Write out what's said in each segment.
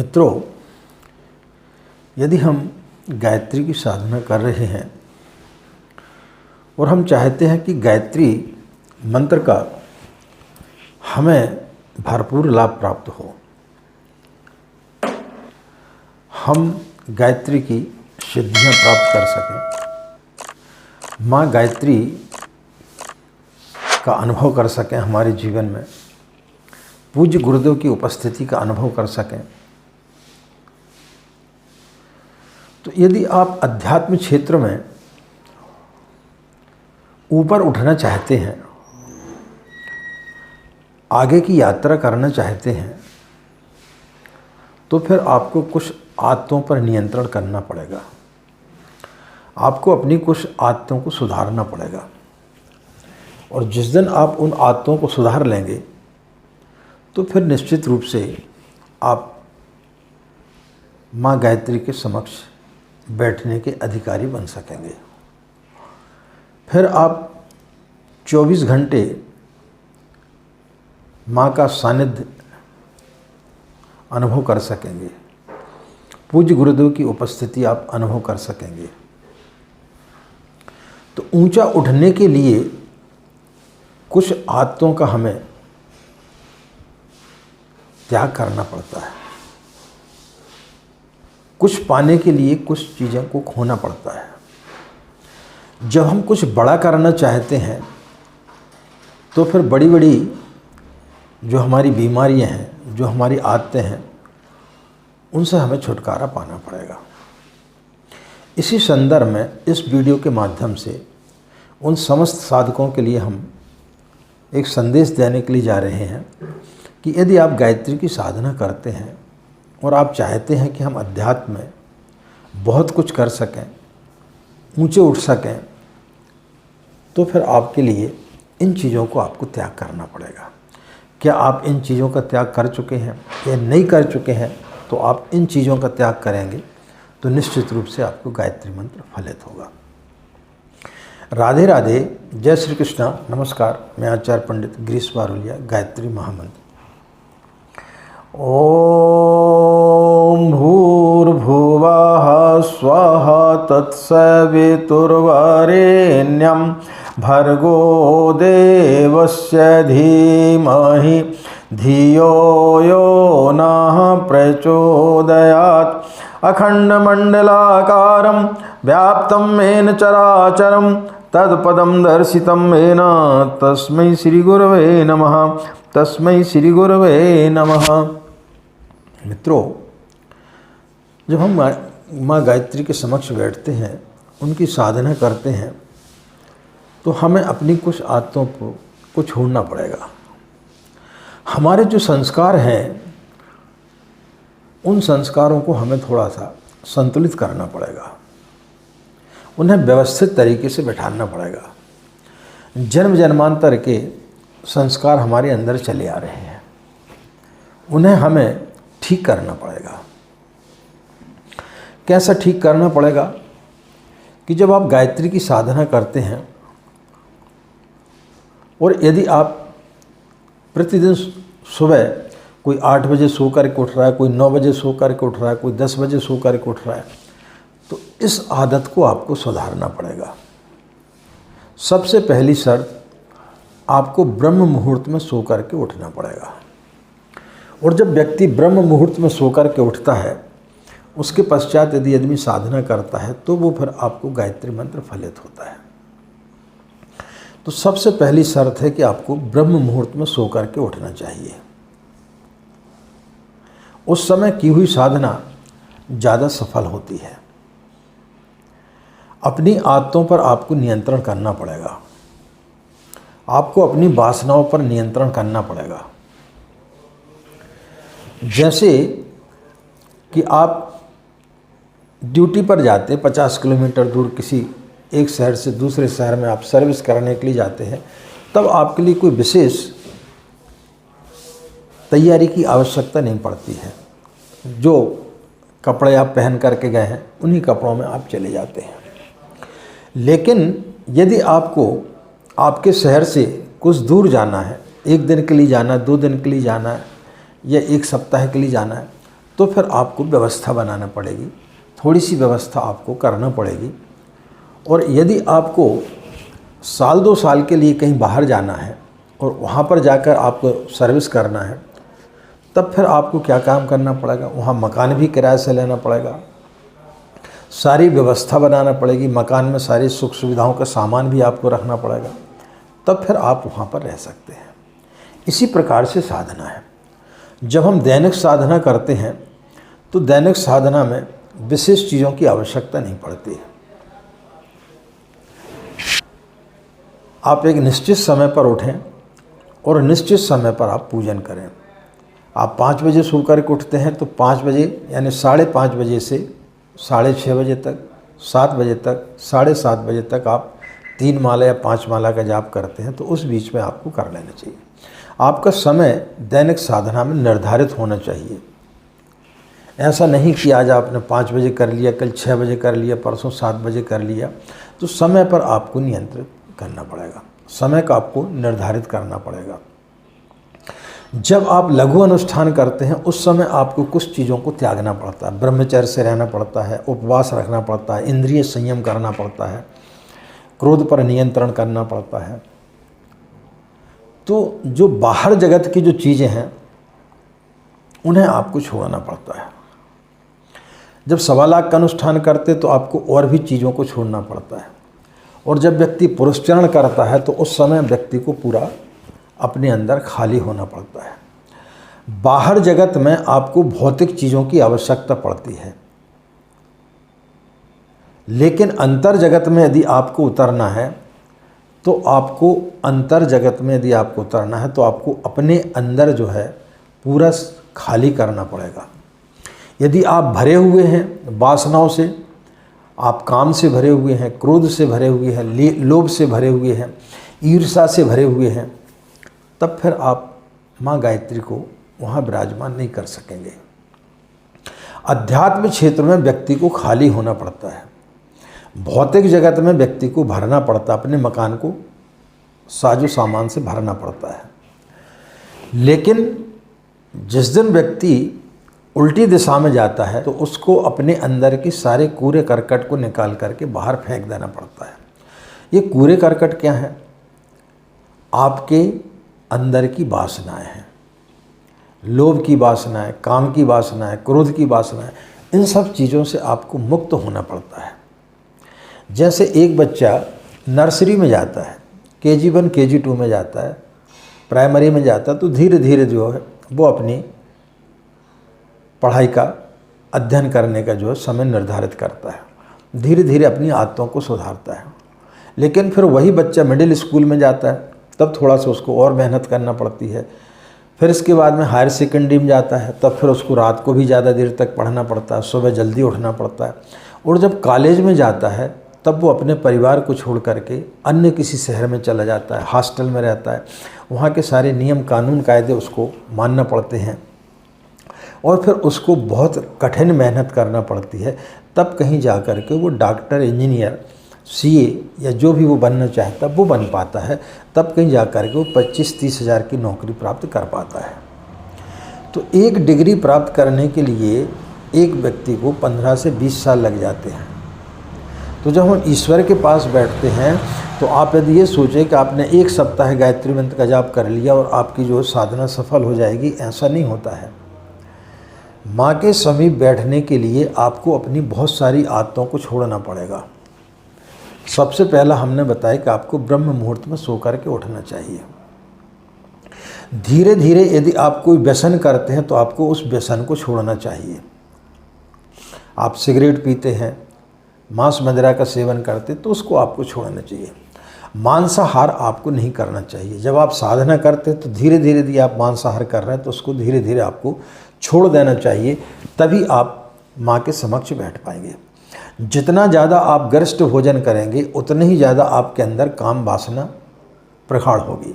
मित्रों, यदि हम गायत्री की साधना कर रहे हैं और हम चाहते हैं कि गायत्री मंत्र का हमें भरपूर लाभ प्राप्त हो, हम गायत्री की सिद्धियां प्राप्त कर सकें, माँ गायत्री का अनुभव कर सकें, हमारे जीवन में पूज्य गुरुदेव की उपस्थिति का अनुभव कर सकें, तो यदि आप अध्यात्म क्षेत्र में ऊपर उठना चाहते हैं, आगे की यात्रा करना चाहते हैं, तो फिर आपको कुछ आदतों पर नियंत्रण करना पड़ेगा। आपको अपनी कुछ आदतों को सुधारना पड़ेगा और जिस दिन आप उन आदतों को सुधार लेंगे तो फिर निश्चित रूप से आप माँ गायत्री के समक्ष बैठने के अधिकारी बन सकेंगे। फिर आप 24 घंटे माँ का सानिध्य अनुभव कर सकेंगे, पूज्य गुरुदेव की उपस्थिति आप अनुभव कर सकेंगे। तो ऊंचा उठने के लिए कुछ आदतों का हमें त्याग करना पड़ता है, कुछ पाने के लिए कुछ चीज़ों को खोना पड़ता है। जब हम कुछ बड़ा करना चाहते हैं तो फिर बड़ी बड़ी जो हमारी बीमारियां हैं, जो हमारी आदतें हैं, उनसे हमें छुटकारा पाना पड़ेगा। इसी संदर्भ में इस वीडियो के माध्यम से उन समस्त साधकों के लिए हम एक संदेश देने के लिए जा रहे हैं कि यदि आप गायत्री की साधना करते हैं और आप चाहते हैं कि हम अध्यात्म में बहुत कुछ कर सकें, ऊंचे उठ सकें, तो फिर आपके लिए इन चीज़ों को आपको त्याग करना पड़ेगा। क्या आप इन चीज़ों का त्याग कर चुके हैं या नहीं कर चुके हैं? तो आप इन चीज़ों का त्याग करेंगे तो निश्चित रूप से आपको गायत्री मंत्र फलित होगा। राधे राधे, जय श्री कृष्णा, नमस्कार। मैं आचार्य पंडित गिरीश बारोलिया, गायत्री महामंत्र। ओम भूर्भुवः स्वः तत्सवितुर्वरेण्यं भर्गो देवस्य धीमहि धियो यो नः प्रचोदयात्। अखण्डमण्डलाकारं व्याप्तं येन चराचरं तत्पदं दर्शितं येन तस्मै श्रीगुरवे नमः, तस्मै श्रीगुरवे नमः। मित्रों, जब हम माँ गायत्री के समक्ष बैठते हैं, उनकी साधना करते हैं, तो हमें अपनी कुछ आदतों को छोड़ना पड़ेगा। हमारे जो संस्कार हैं, उन संस्कारों को हमें थोड़ा सा संतुलित करना पड़ेगा, उन्हें व्यवस्थित तरीके से बैठाना पड़ेगा। जन्म जन्मांतर के संस्कार हमारे अंदर चले आ रहे हैं, उन्हें हमें ठीक करना पड़ेगा। कैसा ठीक करना पड़ेगा कि जब आप गायत्री की साधना करते हैं और यदि आप प्रतिदिन सुबह कोई 8 बजे सो करके उठ रहा है, कोई 9 बजे सो करके उठ रहा है, कोई 10 बजे सो करके उठ रहा है, तो इस आदत को आपको सुधारना पड़ेगा। सबसे पहली शर्त, आपको ब्रह्म मुहूर्त में सो करके उठना पड़ेगा। और जब व्यक्ति ब्रह्म मुहूर्त में सो करके उठता है, उसके पश्चात यदि आदमी साधना करता है तो वो फिर आपको गायत्री मंत्र फलित होता है। तो सबसे पहली शर्त है कि आपको ब्रह्म मुहूर्त में सो करके उठना चाहिए। उस समय की हुई साधना ज़्यादा सफल होती है। अपनी आदतों पर आपको नियंत्रण करना पड़ेगा, आपको अपनी वासनाओं पर नियंत्रण करना पड़ेगा। जैसे कि आप ड्यूटी पर जाते, 50 किलोमीटर दूर किसी एक शहर से दूसरे शहर में आप सर्विस करने के लिए जाते हैं, तब आपके लिए कोई विशेष तैयारी की आवश्यकता नहीं पड़ती है। जो कपड़े आप पहन करके गए हैं, उन्हीं कपड़ों में आप चले जाते हैं। लेकिन यदि आपको आपके शहर से कुछ दूर जाना है, 1 दिन के लिए जाना है, 2 दिन के लिए जाना है या 1 सप्ताह के लिए जाना है, तो फिर आपको व्यवस्था बनाना पड़ेगी, थोड़ी सी व्यवस्था आपको करना पड़ेगी। और यदि आपको साल 2 साल के लिए कहीं बाहर जाना है और वहाँ पर जाकर आपको सर्विस करना है, तब फिर आपको क्या काम करना पड़ेगा, वहाँ मकान भी किराए से लेना पड़ेगा, सारी व्यवस्था बनाना पड़ेगी, मकान में सारी सुख सुविधाओं का सामान भी आपको रखना पड़ेगा, तब फिर आप वहाँ पर रह सकते हैं। इसी प्रकार से साधना है। जब हम दैनिक साधना करते हैं तो दैनिक साधना में विशेष चीज़ों की आवश्यकता नहीं पड़ती है। आप एक निश्चित समय पर उठें और निश्चित समय पर आप पूजन करें। आप 5 बजे सो कर के उठते हैं तो 5 बजे यानी 5:30 बजे से 6:30 बजे तक, 7 बजे तक, 7:30 बजे तक आप 3 माला या 5 माला का जाप करते हैं, तो उस बीच में आपको कर लेना चाहिए। आपका समय दैनिक साधना में निर्धारित होना चाहिए। ऐसा नहीं कि आज आपने 5 बजे कर लिया, कल 6 बजे कर लिया, परसों 7 बजे कर लिया। तो समय पर आपको नियंत्रित करना पड़ेगा, समय का आपको निर्धारित करना पड़ेगा। जब आप लघु अनुष्ठान करते हैं उस समय आपको कुछ चीज़ों को त्यागना पड़ता है। ब्रह्मचर्य से रहना पड़ता है, उपवास रखना पड़ता है, इंद्रिय संयम करना पड़ता है, क्रोध पर नियंत्रण करना पड़ता है। तो जो बाहर जगत की जो चीज़ें हैं उन्हें आपको छोड़ना पड़ता है। जब 1.25 लाख का अनुष्ठान करते तो आपको और भी चीज़ों को छोड़ना पड़ता है। और जब व्यक्ति पुरस्चरण करता है तो उस समय व्यक्ति को पूरा अपने अंदर खाली होना पड़ता है। बाहर जगत में आपको भौतिक चीज़ों की आवश्यकता पड़ती है, लेकिन अंतर जगत में यदि आपको उतरना है तो आपको अपने अंदर जो है पूरा खाली करना पड़ेगा। यदि आप भरे हुए हैं वासनाओं से, आप काम से भरे हुए हैं, क्रोध से भरे हुए हैं, लोभ से भरे हुए हैं, ईर्ष्या से भरे हुए हैं, तब फिर आप माँ गायत्री को वहाँ विराजमान नहीं कर सकेंगे। अध्यात्म क्षेत्र में व्यक्ति को खाली होना पड़ता है, भौतिक जगत में व्यक्ति को भरना पड़ता है, अपने मकान को साजो सामान से भरना पड़ता है। लेकिन जिस दिन व्यक्ति उल्टी दिशा में जाता है तो उसको अपने अंदर की सारे कूड़े करकट को निकाल करके बाहर फेंक देना पड़ता है। ये कूड़े करकट क्या है? आपके अंदर की वासनाएं हैं, लोभ की वासनाएं, काम की वासनाएं, क्रोध की वासनाएं। इन सब चीज़ों से आपको मुक्त होना पड़ता है। जैसे एक बच्चा नर्सरी में जाता है, KG1 KG2 में जाता है, प्राइमरी में जाता है, तो धीरे धीरे जो है वो अपनी पढ़ाई का अध्ययन करने का जो है समय निर्धारित करता है, धीरे धीरे अपनी आदतों को सुधारता है। लेकिन फिर वही बच्चा मिडिल स्कूल में जाता है, तब थोड़ा सा उसको और मेहनत करना पड़ती है। फिर इसके बाद में हायर सेकेंडरी में जाता है, तब फिर उसको रात को भी ज़्यादा देर तक पढ़ना पड़ता है, सुबह जल्दी उठना पड़ता है। और जब कॉलेज में जाता है तब वो अपने परिवार को छोड़ करके अन्य किसी शहर में चला जाता है, हॉस्टल में रहता है, वहाँ के सारे नियम कानून कायदे उसको मानना पड़ते हैं और फिर उसको बहुत कठिन मेहनत करना पड़ती है। तब कहीं जा कर के वो डॉक्टर, इंजीनियर, CA या जो भी वो बनना चाहता है वो बन पाता है। तब कहीं जा कर के वो 25-30 हज़ार की नौकरी प्राप्त कर पाता है। तो एक डिग्री प्राप्त करने के लिए एक व्यक्ति को 15 से 20 साल लग जाते हैं। तो जब हम ईश्वर के पास बैठते हैं तो आप यदि ये सोचें कि आपने 1 सप्ताह गायत्री मंत्र का जाप कर लिया और आपकी जो साधना सफल हो जाएगी, ऐसा नहीं होता है। माँ के समीप बैठने के लिए आपको अपनी बहुत सारी आदतों को छोड़ना पड़ेगा। सबसे पहला हमने बताया कि आपको ब्रह्म मुहूर्त में सो कर के उठना चाहिए। धीरे धीरे यदि आप कोई व्यसन करते हैं तो आपको उस व्यसन को छोड़ना चाहिए। आप सिगरेट पीते हैं, मांस मदिरा का सेवन करते तो उसको आपको छोड़ना चाहिए। मांसाहार आपको नहीं करना चाहिए। जब आप साधना करते हैं तो धीरे धीरे यदि आप मांसाहार कर रहे हैं तो उसको धीरे धीरे आपको छोड़ देना चाहिए, तभी आप माँ के समक्ष बैठ पाएंगे। जितना ज़्यादा आप गरिष्ठ भोजन करेंगे उतने ही ज़्यादा आपके अंदर काम वासना प्रगाढ़ होगी।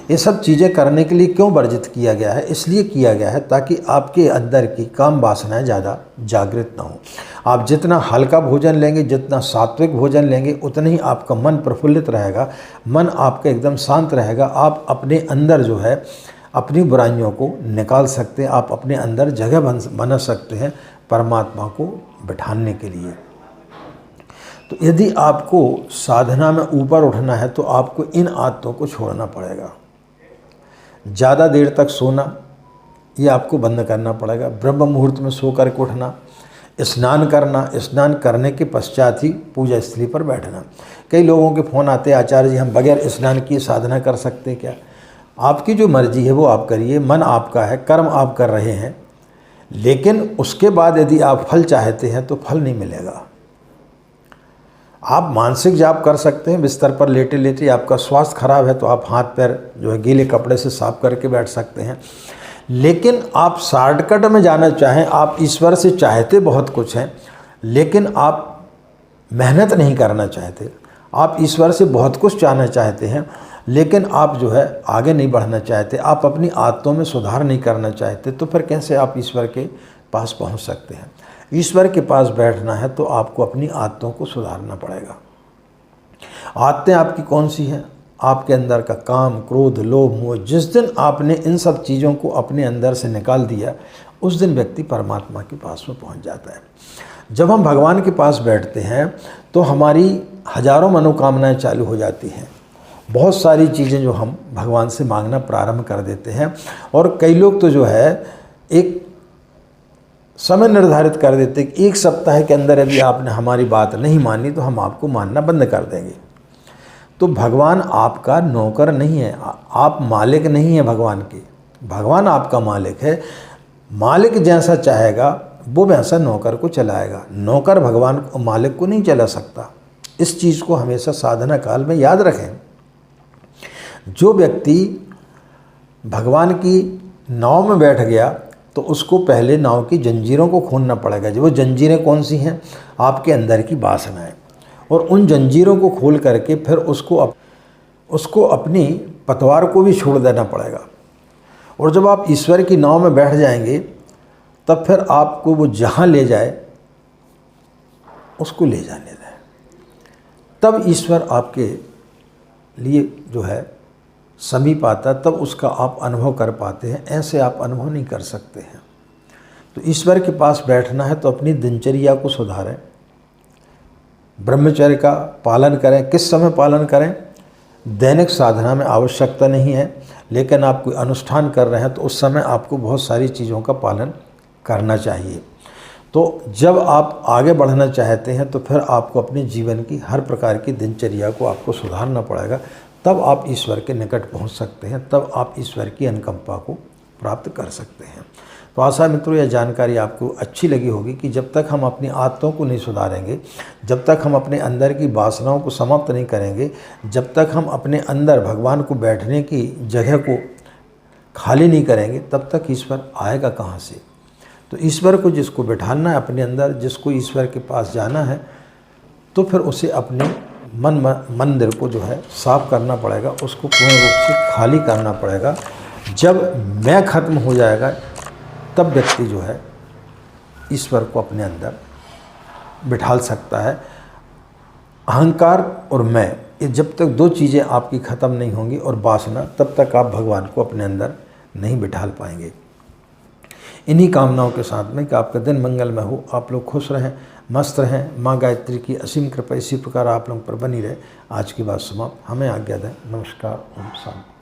ये सब चीज़ें करने के लिए क्यों वर्जित किया गया है? इसलिए किया गया है ताकि आपके अंदर की काम वासनाएं ज़्यादा जागृत ना हो। आप जितना हल्का भोजन लेंगे, जितना सात्विक भोजन लेंगे, उतना ही आपका मन प्रफुल्लित रहेगा, मन आपका एकदम शांत रहेगा। आप अपने अंदर जो है अपनी बुराइयों को निकाल सकते हैं, आप अपने अंदर जगह बना सकते हैं परमात्मा को बिठाने के लिए। तो यदि आपको साधना में ऊपर उठना है तो आपको इन आदतों को छोड़ना पड़ेगा। ज़्यादा देर तक सोना ये आपको बंद करना पड़ेगा। ब्रह्म मुहूर्त में सो कर के उठना, स्नान करना, स्नान करने के पश्चात ही पूजा स्थली पर बैठना। कई लोगों के फ़ोन आते हैं, आचार्य जी हम बगैर स्नान किए साधना कर सकते क्या? आपकी जो मर्जी है वो आप करिए, मन आपका है, कर्म आप कर रहे हैं, लेकिन उसके बाद यदि आप फल चाहते हैं तो फल नहीं मिलेगा। आप मानसिक जाप कर सकते हैं, बिस्तर पर लेटे लेटे आपका स्वास्थ्य खराब है तो आप हाथ पैर जो है गीले कपड़े से साफ करके बैठ सकते हैं। लेकिन आप शॉर्टकट में जाना चाहें, आप ईश्वर से चाहते बहुत कुछ हैं लेकिन आप मेहनत नहीं करना चाहते, आप ईश्वर से बहुत कुछ चाहना चाहते हैं लेकिन आप जो है आगे नहीं बढ़ना चाहते, आप अपनी आदतों में सुधार नहीं करना चाहते, तो फिर कैसे आप ईश्वर के पास पहुंच सकते हैं? ईश्वर के पास बैठना है तो आपको अपनी आदतों को सुधारना पड़ेगा। आदतें आपकी कौन सी हैं? आपके अंदर का काम, क्रोध, लोभ, मोह। जिस दिन आपने इन सब चीज़ों को अपने अंदर से निकाल दिया उस दिन व्यक्ति परमात्मा के पास में पहुंच जाता है। जब हम भगवान के पास बैठते हैं तो हमारी हजारों मनोकामनाएं चालू हो जाती हैं। बहुत सारी चीज़ें जो हम भगवान से मांगना प्रारंभ कर देते हैं और कई लोग तो जो है एक समय निर्धारित कर देते कि 1 सप्ताह के अंदर यदि आपने हमारी बात नहीं मानी तो हम आपको मानना बंद कर देंगे। तो भगवान आपका नौकर नहीं है, आप मालिक नहीं है भगवान के। भगवान आपका मालिक है। मालिक जैसा चाहेगा वो वैसा नौकर को चलाएगा। नौकर भगवान मालिक को नहीं चला सकता। इस चीज़ को हमेशा साधना काल में याद रखें। जो व्यक्ति भगवान की नाव में बैठ गया तो उसको पहले नाव की जंजीरों को खोलना पड़ेगा। जो वो जंजीरें कौन सी हैं? आपके अंदर की वासनाएं। और उन जंजीरों को खोल करके फिर उसको अपनी पतवार को भी छोड़ देना पड़ेगा। और जब आप ईश्वर की नाव में बैठ जाएंगे तब फिर आपको वो जहाँ ले जाए उसको ले जाने दें। तब ईश्वर आपके लिए जो है समीप आता, तब उसका आप अनुभव कर पाते हैं। ऐसे आप अनुभव नहीं कर सकते हैं। तो ईश्वर के पास बैठना है तो अपनी दिनचर्या को सुधारें, ब्रह्मचर्य का पालन करें। किस समय पालन करें? दैनिक साधना में आवश्यकता नहीं है, लेकिन आप कोई अनुष्ठान कर रहे हैं तो उस समय आपको बहुत सारी चीज़ों का पालन करना चाहिए। तो जब आप आगे बढ़ना चाहते हैं तो फिर आपको अपने जीवन की हर प्रकार की दिनचर्या को आपको सुधारना पड़ेगा। तब आप ईश्वर के निकट पहुंच सकते हैं, तब आप ईश्वर की अनुकंपा को प्राप्त कर सकते हैं। तो आशा मित्रों यह जानकारी आपको अच्छी लगी होगी कि जब तक हम अपनी आदतों को नहीं सुधारेंगे, जब तक हम अपने अंदर की वासनाओं को समाप्त नहीं करेंगे, जब तक हम अपने अंदर भगवान को बैठने की जगह को खाली नहीं करेंगे, तब तक ईश्वर आएगा कहाँ से? तो ईश्वर को जिसको बैठाना है अपने अंदर, जिसको ईश्वर के पास जाना है, तो फिर उसे अपने मंदिर को जो है साफ करना पड़ेगा, उसको पूर्ण रूप से खाली करना पड़ेगा। जब मैं खत्म हो जाएगा तब व्यक्ति जो है ईश्वर को अपने अंदर बिठाल सकता है। अहंकार और मैं, ये जब तक 2 चीज़ें आपकी ख़त्म नहीं होंगी और वासना, तब तक आप भगवान को अपने अंदर नहीं बिठाल पाएंगे। इन्हीं कामनाओं के साथ में कि आपका दिन मंगलमय हो, आप लोग खुश रहें, मस्त रहें। माँ गायत्री की असीम कृपा इसी प्रकार आप लोगों पर बनी रहे। आज की बात समाप्त। हमें आज्ञा दें। नमस्कार। ओम शांति।